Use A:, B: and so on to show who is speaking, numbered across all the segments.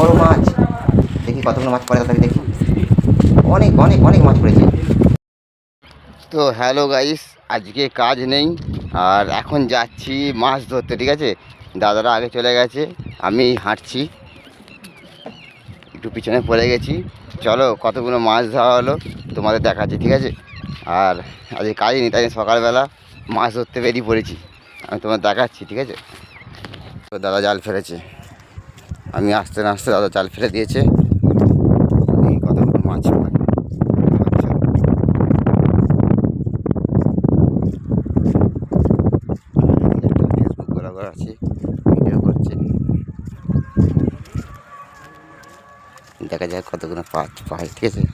A: বড় মাছ। দেখি কতগুলো মাছ পড়ে, তাড়াতাড়ি দেখি। অনেক অনেক অনেক মাছ পড়েছে। তো হ্যালো গাইস, আজকে কাজ নেই আর এখন যাচ্ছি মাছ ধরতে, ঠিক আছে। দাদারা আগে চলে গেছে, আমি হাঁটছি, একটু পিছনে পড়ে গেছি। চলো কতগুলো মাছ ধরা হলো তোমাদের দেখাচ্ছি, ঠিক আছে। আর আজকে কাজই নেই, তাই সকালবেলা মাছ ধরতে বেরিয়ে পড়েছি, আমি তোমাদের দেখাচ্ছি, ঠিক আছে। তো দাদা জাল ফেলেছে, আমি আসতে না আসতে দাদা জাল ফেলে দিয়েছে। এই কতগুলো মাছ পাই। ফেসবুক বরাবর আছে, ভিডিও করছে, দেখা যায় কতগুলো পাই, ঠিক আছে।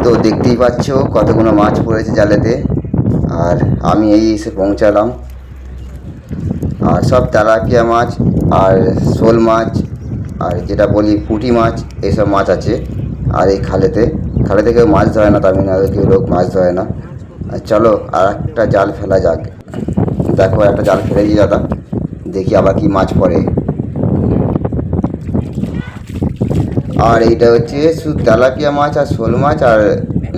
A: তো দেখতেই পাচ্ছ কতগুলো মাছ পড়েছে জালেতে, আর আমি এই এসে পৌঁছালাম। আর সব তেলাপিয়া মাছ আর শোল মাছ আর যেটা বলি পুঁটি মাছ, এইসব মাছ আছে। আর এই খালেতে কেউ মাছ ধরে না, তামিলনাড়ু কেউ লোক মাছ ধরে না। আর চলো আর একটা জাল ফেলা যাক। দেখো একটা জাল ফেলেছি দাদা, দেখি আবার কি মাছ পড়ে। আর এইটা হচ্ছে শুধু তেলাপিয়া মাছ আর শোল মাছ আর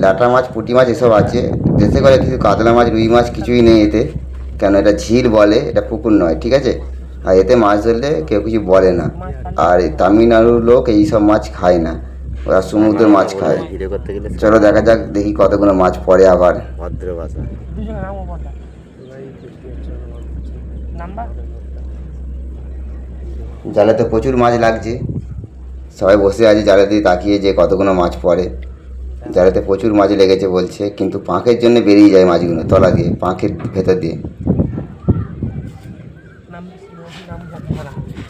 A: ল্যাটা মাছ, পুঁটি মাছ এসব আছে। দেশে করে কিছু কাতলা মাছ, রুই মাছ কিছুই নেই এতে, কেন এটা ঝিল বলে, এটা পুকুর নয়, ঠিক আছে। আর এতে মাছ ধরলে কেউ কিছু বলে না। আর তামিলনাড়ুর লোক এইসব মাছ খায় না, ওরা সমুদ্রের মাছ খায়। চলো দেখা যাক, দেখি কতগুলো মাছ পড়ে আবার। ভদ্র ভাষা জালেতে প্রচুর মাছ লাগছে, সবাই বসে আছে জালে দিয়ে তাকিয়ে যে কতগুলো মাছ পড়ে। জালেতে প্রচুর মাছ লেগেছে বলছে, কিন্তু পাঁকের জন্য বেরিয়ে যায় মাছগুলো তলা দিয়ে, পাঁকের ভেতর দিয়ে।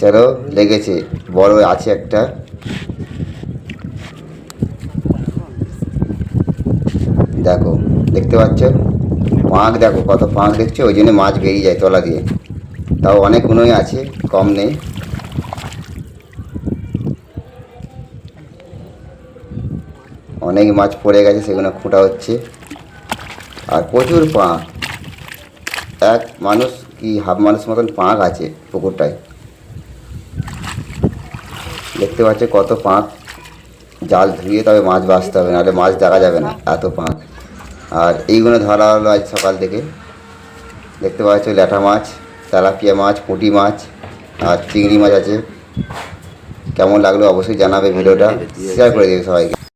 A: চলো লেগেছে, বড় আছে একটা। দেখো, দেখতে পাচ্ছ পাঁক, দেখো কত পাঁক দেখছো, ওই জন্য মাছ বেরিয়ে যায় তলা দিয়ে। তাও অনেকগুলোই আছে, কম নেই। অনেক মাছ পড়ে গেছে, সেগুলো খোঁটা হচ্ছে। আর প্রচুর পাঁক, এক মানুষ কি হাফ মানুষ মতন পাঁক আছে পুকুরটায়। দেখতে পাচ্ছে কত পাঁক, জাল ধুয়ে তবে মাছ বাছতে হবে, নাহলে মাছ দেখা যাবে না, এত পাঁক। আর এইগুলো ধরা হলো আজ সকাল থেকে। দেখতে পাচ্ছ ল্যাটা মাছ, তেলাপিয়া মাছ, পুঁটি মাছ আর চিংড়ি মাছ আছে। কেমন লাগলো অবশ্যই জানাবে, ভিডিওটা শেয়ার করে দেবে সবাইকে।